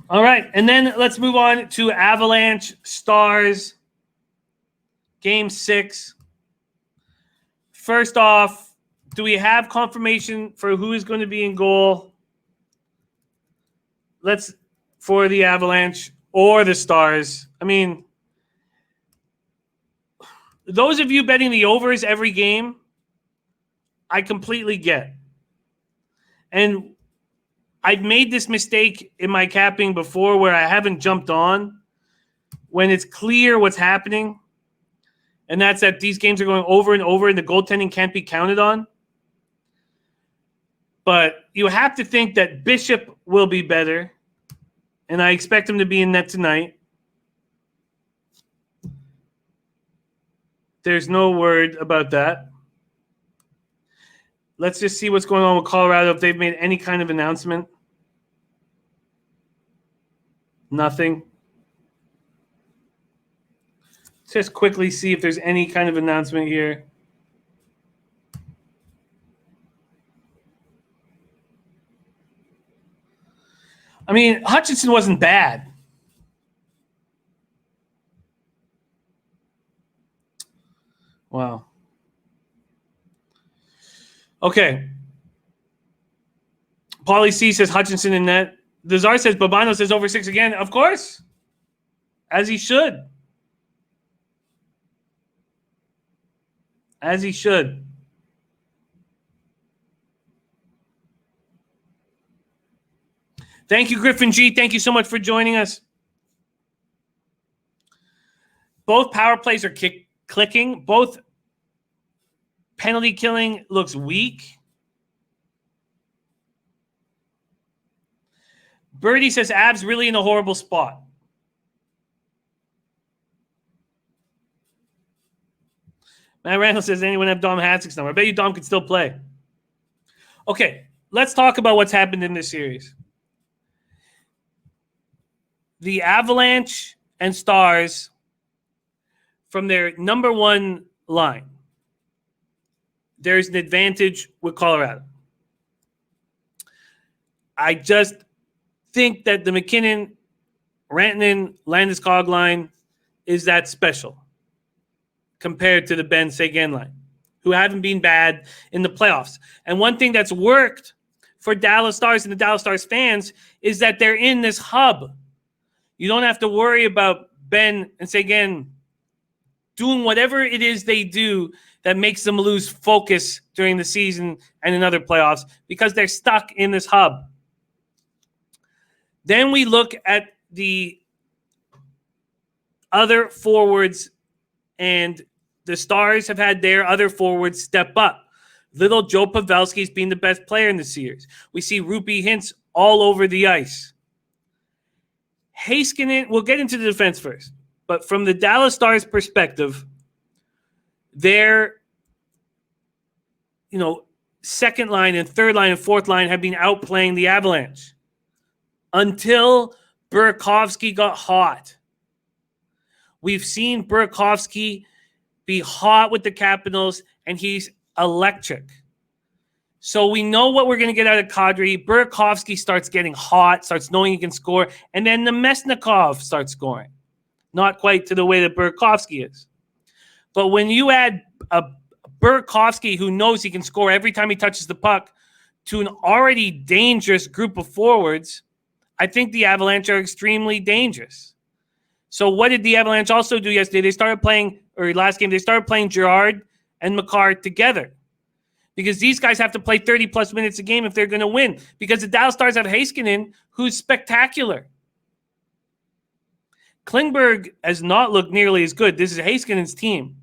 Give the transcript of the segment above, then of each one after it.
All right, and then let's move on to Avalanche Stars Game 6. First off, do we have confirmation for who is going to be in goal? For the Avalanche or the Stars. I mean, those of you betting the overs every game, I completely get. And I've made this mistake in my capping before where I haven't jumped on when it's clear what's happening. And that's that these games are going over and over and the goaltending can't be counted on. But you have to think that Bishop will be better. And I expect him to be in net tonight. There's no word about that. Let's just see what's going on with Colorado, if they've made any kind of announcement. Nothing. Let's just quickly see if there's any kind of announcement here. I mean, Hutchinson wasn't bad. Wow. Okay. Paulie C says Hutchinson in net. Desar says Babano says over 6 again. Of course. As he should. As he should. Thank you, Griffin G. Thank you so much for joining us. Both power plays are clicking. Both penalty killing looks weak. Birdie says Abs really in a horrible spot. Matt Randall says anyone have Dom Hatzik's number? I bet you Dom could still play. Okay, let's talk about what's happened in this series. The Avalanche and Stars from their number one line. There's an advantage with Colorado. I just think that the McKinnon, Rantanen, Landeskog line is that special compared to the Ben Seguin line, who haven't been bad in the playoffs. And one thing that's worked for Dallas Stars and the Dallas Stars fans is that they're in this hub. You don't have to worry about Ben and Seguin doing whatever it is they do that makes them lose focus during the season and in other playoffs because they're stuck in this hub. Then we look at the other forwards, and the Stars have had their other forwards step up. Little Joe Pavelski's been the best player in the series. We see Rupi Hintz all over the ice. Heiskanen, we'll get into the defense first, but from the Dallas Stars perspective, their second line and third line and fourth line have been outplaying the Avalanche until Burakovsky got hot. We've seen Burakovsky be hot with the Capitals, and he's electric. So we know what we're going to get out of Kadri. Burakovsky starts getting hot, starts knowing he can score, and then Nemesnikov starts scoring. Not quite to the way that Burakovsky is. But when you add a Burakovsky who knows he can score every time he touches the puck to an already dangerous group of forwards, I think the Avalanche are extremely dangerous. So what did the Avalanche also do yesterday? Last game, they started playing Girard and Makar together. Because these guys have to play 30-plus minutes a game if they're going to win. Because the Dallas Stars have Heiskanen, who's spectacular. Klingberg has not looked nearly as good. This is Heiskanen's team.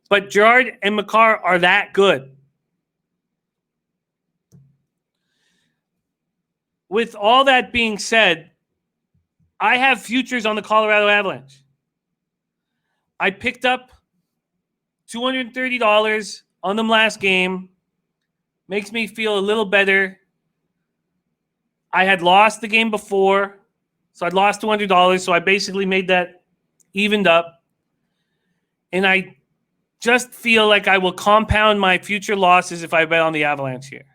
But Girard and Makar are that good. With all that being said, I have futures on the Colorado Avalanche. I picked up $230 on them last game. Makes me feel a little better. I had lost the game before, so I'd lost $200, so I basically made that evened up. And I just feel like I will compound my future losses if I bet on the Avalanche here.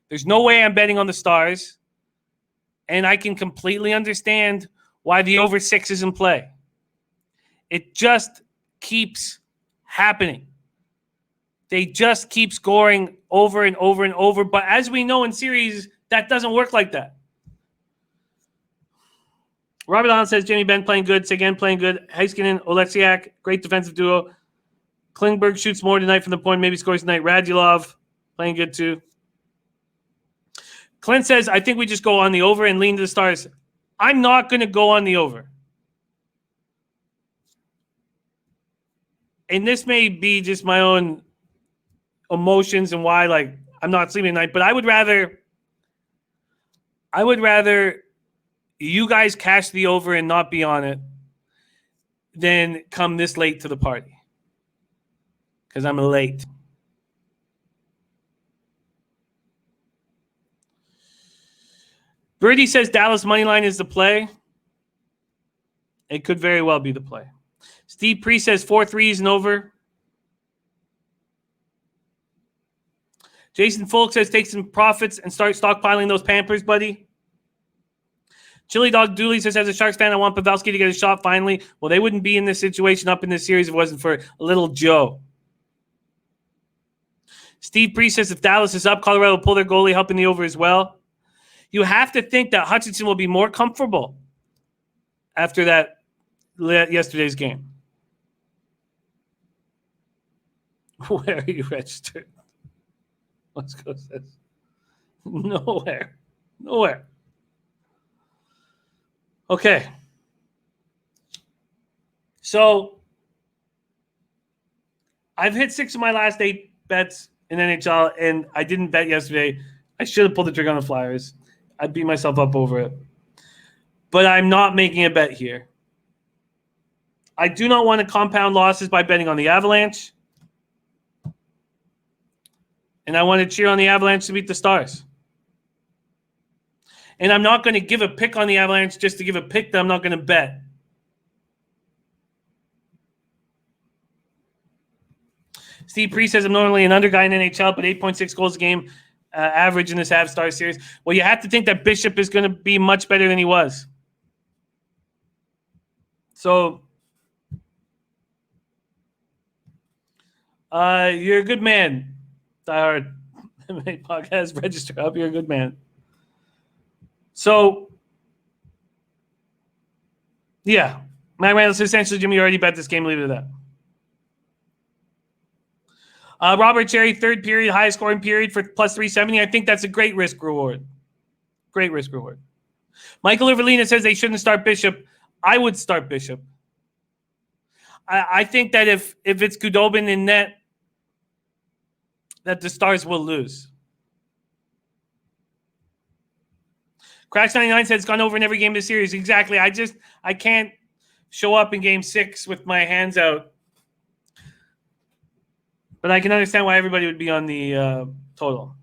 There's no way I'm betting on the Stars. And I can completely understand why the over 6 is in play. It just keeps happening. They just keep scoring over and over and over. But as we know in series, that doesn't work like that. Robert Allen says Jamie Benn playing good. Seguin playing good. Heiskanen, Oleksiak, great defensive duo. Klingberg shoots more tonight from the point, maybe scores tonight. Radulov playing good too. Clint says, I think we just go on the over and lean to the Stars. I'm not going to go on the over. And this may be just my own emotions and why, like, I'm not sleeping tonight, but I would rather you guys cash the over and not be on it than come this late to the party. Because I'm late. Birdie says Dallas money line is the play. It could very well be the play. Steve Priest says 4-3 and over. Jason Folk says take some profits and start stockpiling those Pampers, buddy. Chili Dog Dooley says, as a Sharks fan, I want Pavelski to get a shot finally. Well, they wouldn't be in this situation up in this series if it wasn't for little Joe. Steve Priest says if Dallas is up, Colorado will pull their goalie, helping the over as well. You have to think that Hutchinson will be more comfortable after that yesterday's game. Where are you registered? Let's go. Nowhere. Okay. So I've hit 6 of my last 8 bets in NHL, and I didn't bet yesterday. I should have pulled the trigger on the Flyers. I beat myself up over it. But I'm not making a bet here. I do not want to compound losses by betting on the Avalanche. And I want to cheer on the Avalanche to beat the Stars. And I'm not going to give a pick on the Avalanche just to give a pick that I'm not going to bet. Steve Priest says, I'm normally an under guy in NHL, but 8.6 goals a game average in this Av-Star series. Well, you have to think that Bishop is going to be much better than he was. So, you're a good man, Diehard Podcast. Register up. You're a good man. So, yeah. Matt Randall says, essentially, Jimmy, you already bet this game. Leave it at that. Robert Cherry, third period, highest scoring period for plus 370. I think that's a great risk reward. Great risk reward. Michael Iverlina says they shouldn't start Bishop. I would start Bishop. I think that if it's Khudobin in net, that the Stars will lose. Cracks99 says it's gone over in every game of the series. Exactly. I can't show up in game 6 with my hands out. But I can understand why everybody would be on the total.